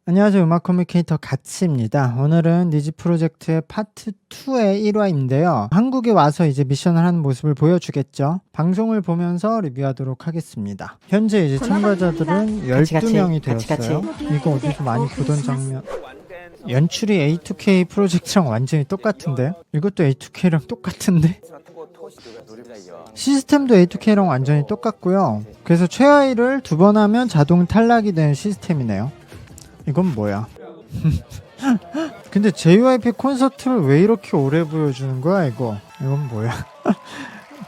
안녕하세요. 음악 커뮤니케이터 가치입니다. 오늘은 니지 프로젝트의 파트 2의 1화인데요. 한국에 와서 이제 미션을 하는 모습을 보여주겠죠. 방송을 보면서 리뷰하도록 하겠습니다. 현재 이제 참가자들은 12명이 되었어요. 이거 어디서 많이 보던 장면. 연출이 A2K 프로젝트랑 완전히 똑같은데? 이것도 A2K랑 똑같은데? 시스템도 A2K랑 완전히 똑같고요. 그래서 최하위를 2번 하면 자동 탈락이 되는 시스템이네요. 이건 뭐야? 근데 JYP 콘서트를 왜 이렇게 오래 보여주는 거야 이거? 이건 뭐야?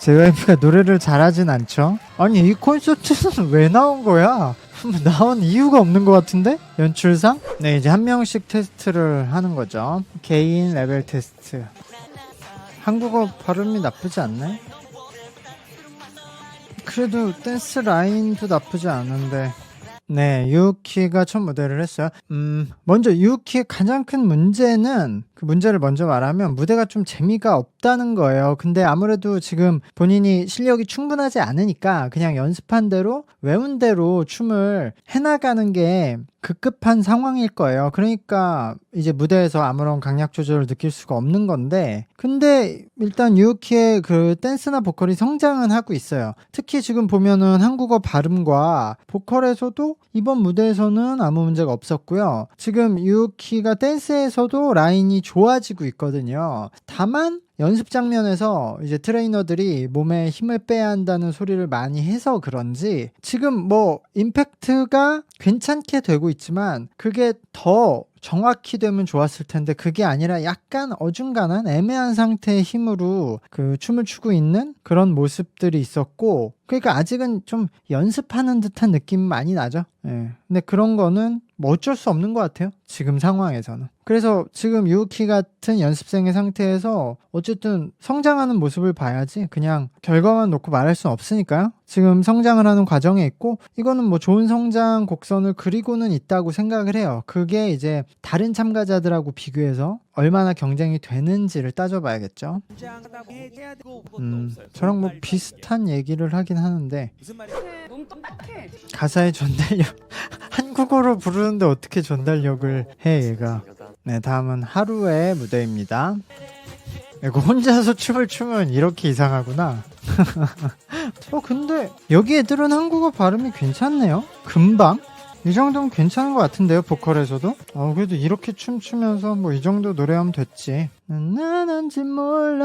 JYP가 노래를 잘하진 않죠? 아니 이 콘서트는 왜 나온 거야? 나온 이유가 없는 것 같은데? 연출상? 네, 이제 한 명씩 테스트를 하는 거죠. 개인 레벨 테스트. 한국어 발음이 나쁘지 않네? 그래도 댄스 라인도 나쁘지 않은데. 네, 유키가 첫 무대를 했어요. 먼저 유키의 가장 큰 문제는, 그 문제를 먼저 말하면 무대가 좀 재미가 없다는 거예요. 근데 아무래도 지금 본인이 실력이 충분하지 않으니까 그냥 연습한 대로, 외운 대로 춤을 해나가는 게 급급한 상황일 거예요. 그러니까 이제 무대에서 아무런 강약 조절을 느낄 수가 없는 건데, 근데 일단 유키의 그 댄스나 보컬이 성장은 하고 있어요. 특히 지금 보면은 한국어 발음과 보컬에서도 이번 무대에서는 아무 문제가 없었고요. 지금 유키가 댄스에서도 라인이 좋아지고 있거든요. 다만 연습 장면에서 이제 트레이너들이 몸에 힘을 빼야 한다는 소리를 많이 해서 그런지 지금 뭐 임팩트가 괜찮게 되고 있지만 그게 더 정확히 되면 좋았을 텐데 그게 아니라 약간 어중간한 애매한 상태의 힘으로 그 춤을 추고 있는 그런 모습들이 있었고, 그러니까 아직은 좀 연습하는 듯한 느낌 많이 나죠. 예. 근데 그런 거는 뭐 어쩔 수 없는 것 같아요. 지금 상황에서는. 그래서 지금 유키 같은 연습생의 상태에서 어쨌든 성장하는 모습을 봐야지 그냥 결과만 놓고 말할 수는 없으니까요. 지금 성장을 하는 과정에 있고 이거는 뭐 좋은 성장 곡선을 그리고는 있다고 생각을 해요. 그게 이제 다른 참가자들하고 비교해서 얼마나 경쟁이 되는지를 따져봐야겠죠. 저랑 뭐 비슷한 얘기를 하긴 하는데 너무 똑같아. 가사의 전달력 한국어로 부르는데 어떻게 전달력을 해 얘가. 네, 다음은 하루의 무대입니다. 이거 혼자서 춤을 추면 이렇게 이상하구나. 근데 여기 애들은 한국어 발음이 괜찮네요. 금방 이 정도면 괜찮은 것 같은데요, 보컬에서도. 그래도 이렇게 춤추면서 뭐 이 정도 노래하면 됐지. 나는지 몰라.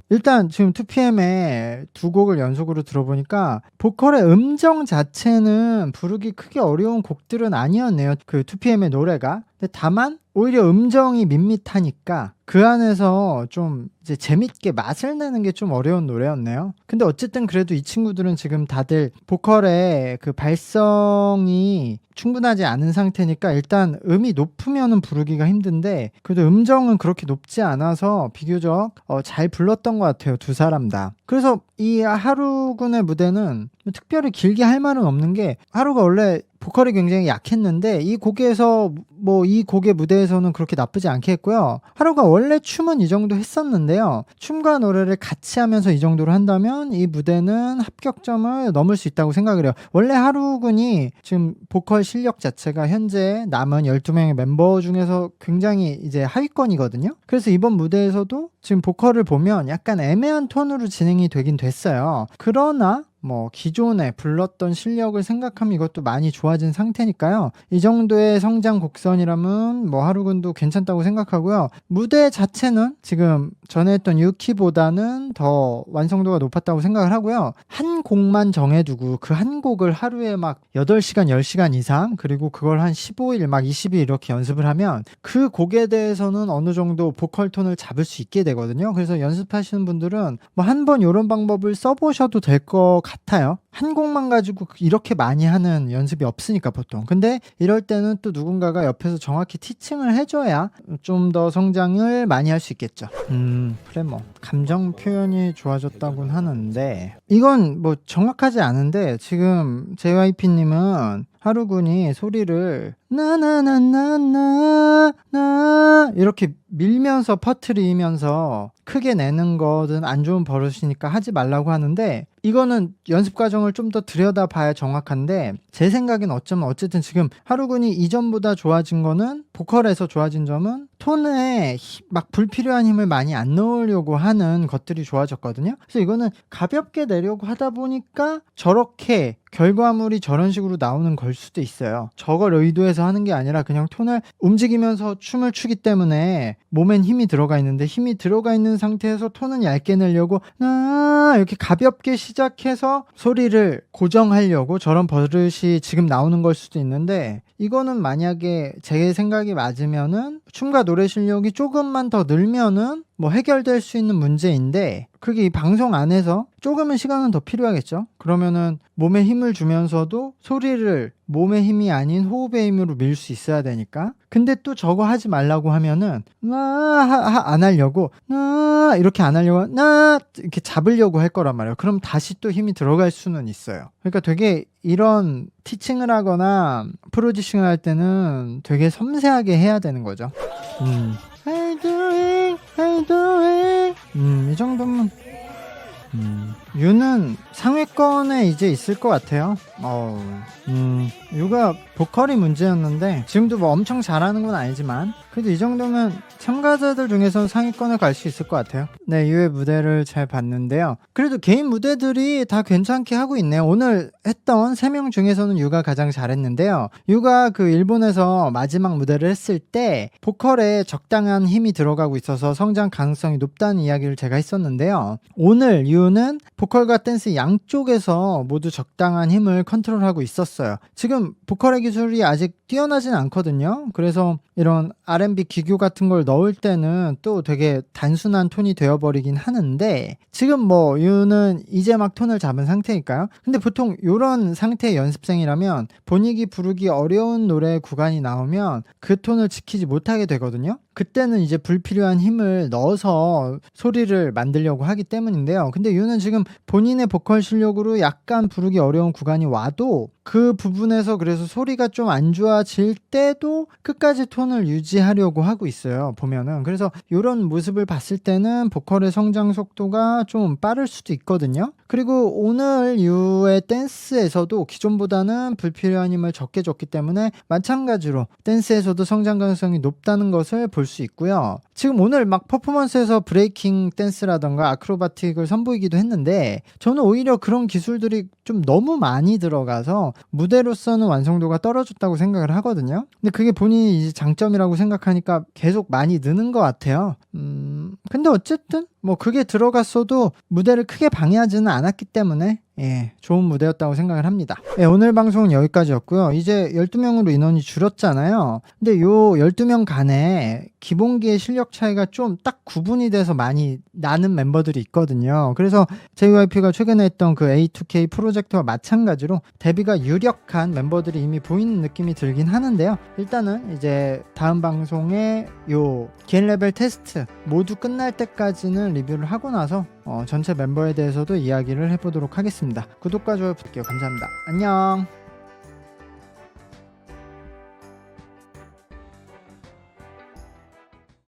일단 지금 2PM의 두 곡을 연속으로 들어보니까 보컬의 음정 자체는 부르기 크게 어려운 곡들은 아니었네요, 그 2PM의 노래가. 근데 다만 오히려 음정이 밋밋하니까 그 안에서 좀 이제 재밌게 맛을 내는 게 좀 어려운 노래였네요. 근데 어쨌든 그래도 이 친구들은 지금 다들 보컬의 그 발성이 충분하지 않은 상태니까 일단 음이 높으면은 부르기가 힘든데 그래도 음정은 그렇게 높지 않아서 비교적 잘 불렀던 것 같아요, 두 사람 다. 그래서 이 하루군의 무대는 특별히 길게 할 말은 없는 게, 하루가 원래 보컬이 굉장히 약했는데 이 곡에서 뭐 이 곡의 무대에서는 그렇게 나쁘지 않게 했고요. 하루가 원래 춤은 이 정도 했었는데요, 춤과 노래를 같이 하면서 이 정도로 한다면 이 무대는 합격점을 넘을 수 있다고 생각을 해요. 원래 하루군이 지금 보컬 실력 자체가 현재 남은 12명의 멤버 중에서 굉장히 이제 하위권이거든요. 그래서 이번 무대에서도 지금 보컬을 보면 약간 애매한 톤으로 진행이 되긴 됐어요. 그러나 뭐 기존에 불렀던 실력을 생각하면 이것도 많이 좋아진 상태니까요. 이 정도의 성장 곡선이라면 뭐 하루군도 괜찮다고 생각하고요. 무대 자체는 지금 전에 했던 유키보다는 더 완성도가 높았다고 생각을 하고요. 한 곡만 정해두고 그 한 곡을 하루에 막 8시간, 10시간 이상, 그리고 그걸 한 15일, 막 20일 이렇게 연습을 하면 그 곡에 대해서는 어느 정도 보컬 톤을 잡을 수 있게 되거든요. 그래서 연습하시는 분들은 뭐 한 번 이런 방법을 써보셔도 될 것 같아요. 한 곡만 가지고 이렇게 많이 하는 연습이 없으니까 보통. 근데 이럴 때는 또 누군가가 옆에서 정확히 티칭을 해줘야 좀 더 성장을 많이 할 수 있겠죠. 그래 뭐 감정 표현이 좋아졌다곤 하는데 이건 뭐 정확하지 않은데 지금 JYP님은 하루군이 소리를 나나나나나나 이렇게 밀면서 퍼트리면서 크게 내는 거는 안 좋은 버릇이니까 하지 말라고 하는데, 이거는 연습 과정을 좀 더 들여다봐야 정확한데, 제 생각엔 어쨌든 지금 하루군이 이전보다 좋아진 거는, 보컬에서 좋아진 점은 톤에 막 불필요한 힘을 많이 안 넣으려고 하는 것들이 좋아졌거든요. 그래서 이거는 가볍게 내려고 하다 보니까 저렇게 결과물이 저런 식으로 나오는 걸 수도 있어요. 저걸 의도해서 하는 게 아니라 그냥 톤을 움직이면서 춤을 추기 때문에 몸엔 힘이 들어가 있는데, 힘이 들어가 있는 상태에서 톤은 얇게 내려고 이렇게 가볍게 시작해서 소리를 고정하려고 저런 버릇이 지금 나오는 걸 수도 있는데, 이거는 만약에 제 생각이 맞으면은 춤과 노래 실력이 조금만 더 늘면은 뭐 해결될 수 있는 문제인데, 그게 이 방송 안에서 조금은 시간은 더 필요하겠죠. 그러면은 몸에 힘을 주면서도 소리를 몸의 힘이 아닌 호흡의 힘으로 밀 수 있어야 되니까. 근데 또 저거 하지 말라고 하면은 안 하려고 이렇게 안 하려고 이렇게 잡으려고 할 거란 말이에요. 그럼 다시 또 힘이 들어갈 수는 있어요. 그러니까 되게 이런 티칭을 하거나 프로듀싱을 할 때는 되게 섬세하게 해야 되는 거죠. How doing? 이 정도면 유는 상위권에 이제 있을 것 같아요. 유가 보컬이 문제였는데 지금도 뭐 엄청 잘하는 건 아니지만 그래도 이 정도면 참가자들 중에서는 상위권에 갈 수 있을 것 같아요. 네, 유의 무대를 잘 봤는데요. 그래도 개인 무대들이 다 괜찮게 하고 있네요. 오늘 했던 3명 중에서는 유가 가장 잘했는데요. 유가 그 일본에서 마지막 무대를 했을 때 보컬에 적당한 힘이 들어가고 있어서 성장 가능성이 높다는 이야기를 제가 했었는데요. 오늘 유는 보컬과 댄스 양쪽에서 모두 적당한 힘을 컨트롤하고 있었어요. 지금 보컬의 기술이 아직 뛰어나진 않거든요. 그래서 이런 R&B 기교 같은 걸 넣을 때는 또 되게 단순한 톤이 되어버리긴 하는데, 지금 뭐 유는 이제 막 톤을 잡은 상태니까요. 근데 보통 이런 상태의 연습생이라면 본인이 부르기 어려운 노래 구간이 나오면 그 톤을 지키지 못하게 되거든요. 그때는 이제 불필요한 힘을 넣어서 소리를 만들려고 하기 때문인데요. 근데 유는 지금 본인의 보컬 실력으로 약간 부르기 어려운 구간이 와도 그 부분에서 그래서 소리가 좀 안 좋아질 때도 끝까지 톤을 유지하려고 하고 있어요, 보면은. 그래서 이런 모습을 봤을 때는 보컬의 성장 속도가 좀 빠를 수도 있거든요. 그리고 오늘 유의 댄스에서도 기존보다는 불필요한 힘을 적게 줬기 때문에 마찬가지로 댄스에서도 성장 가능성이 높다는 것을 볼 수 있고요. 지금 오늘 막 퍼포먼스에서 브레이킹 댄스라던가 아크로바틱을 선보이기도 했는데, 저는 오히려 그런 기술들이 좀 너무 많이 들어가서 무대로서는 완성도가 떨어졌다고 생각을 하거든요. 근데 그게 본인이 이제 장점이라고 생각하니까 계속 많이 느는 것 같아요. 근데 어쨌든 뭐 그게 들어갔어도 무대를 크게 방해하지는 않았기 때문에 좋은 무대였다고 생각을 합니다. 오늘 방송은 여기까지였고요. 이제 12명으로 인원이 줄었잖아요. 근데 요 12명 간에 기본기의 실력 차이가 좀 딱 구분이 돼서 많이 나는 멤버들이 있거든요. 그래서 JYP가 최근에 했던 그 A2K 프로젝트와 마찬가지로 데뷔가 유력한 멤버들이 이미 보이는 느낌이 들긴 하는데요. 일단은 이제 다음 방송에 요 개인 레벨 테스트 모두 끝날 때까지는 리뷰를 하고 나서 전체 멤버에 대해서도 이야기를 해보도록 하겠습니다. 구독과 좋아요 부탁드려요. 감사합니다. 안녕.